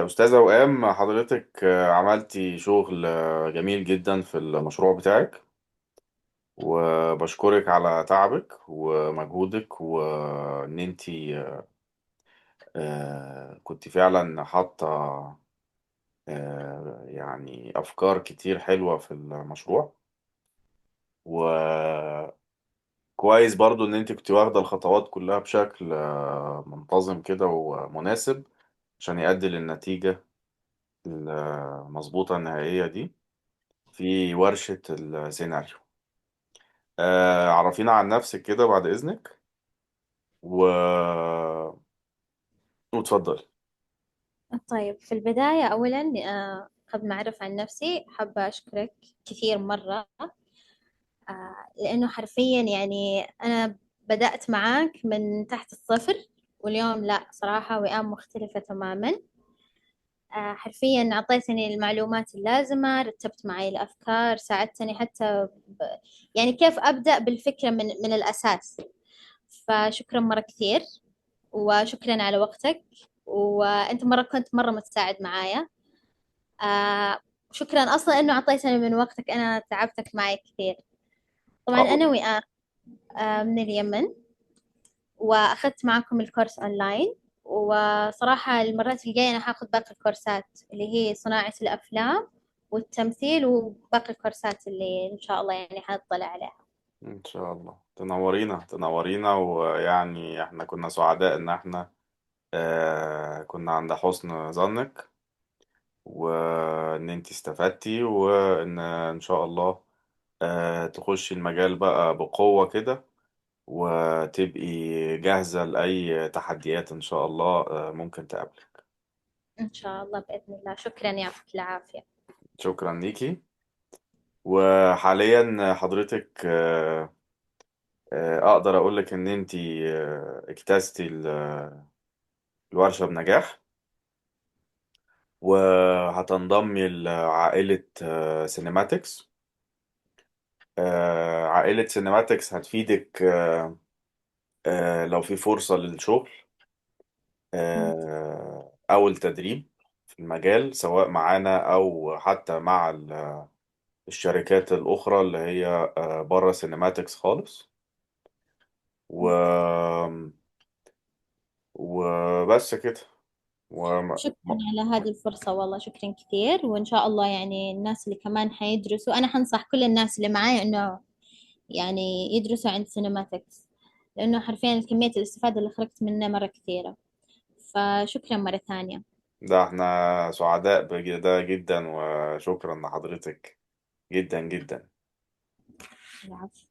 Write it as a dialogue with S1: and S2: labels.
S1: أستاذة وئام، حضرتك عملتي شغل جميل جدا في المشروع بتاعك، وبشكرك على تعبك ومجهودك، وإن انتي كنت فعلا حاطة يعني أفكار كتير حلوة في المشروع. وكويس برضو إن انتي كنت واخدة الخطوات كلها بشكل منتظم كده ومناسب عشان يؤدي للنتيجة المظبوطة النهائية دي في ورشة السيناريو. عرفينا عن نفسك كده بعد إذنك و... وتفضل.
S2: طيب، في البداية أولا قبل ما أعرف عن نفسي حابة أشكرك كثير مرة. لأنه حرفيا يعني أنا بدأت معاك من تحت الصفر، واليوم لا صراحة وئام مختلفة تماما. حرفيا أعطيتني المعلومات اللازمة، رتبت معي الأفكار، ساعدتني حتى يعني كيف أبدأ بالفكرة من الأساس. فشكرا مرة كثير، وشكرا على وقتك، وأنت مرة كنت مرة متساعد معايا. آه شكرا أصلا إنه أعطيتني من وقتك، أنا تعبتك معي كثير. طبعا أنا
S1: أه
S2: وئام من اليمن، وأخذت معكم الكورس أونلاين. وصراحة المرات الجاية أنا حاخذ باقي الكورسات اللي هي صناعة الأفلام والتمثيل، وباقي الكورسات اللي إن شاء الله يعني حاطلع عليها.
S1: إن شاء الله تنورينا تنورينا، ويعني إحنا كنا سعداء إن إحنا كنا عند حسن ظنك، وإن أنت استفدتي، وإن شاء الله تخشي المجال بقى بقوة كده، وتبقي جاهزة لأي تحديات إن شاء الله ممكن تقابلك.
S2: إن شاء الله بإذن الله. شكرا، يعطيك العافية.
S1: شكرا ليكي. وحاليا حضرتك اقدر اقول لك ان انت اجتزتي الورشة بنجاح، وهتنضمي لعائلة سينماتكس. عائلة سينماتكس هتفيدك لو في فرصة للشغل او التدريب في المجال، سواء معانا او حتى مع الشركات الاخرى اللي هي بره سينماتكس خالص. و... وبس كده.
S2: شكرا على هذه الفرصة، والله شكرا كثير. وإن شاء الله يعني الناس اللي كمان حيدرسوا، أنا حنصح كل الناس اللي معايا إنه يعني يدرسوا عند سينماتكس، لأنه حرفيا كمية الاستفادة اللي خرجت منه مرة كثيرة. فشكرا مرة ثانية.
S1: ده احنا سعداء بده جدا، وشكرا لحضرتك جدا جدا.
S2: العفو.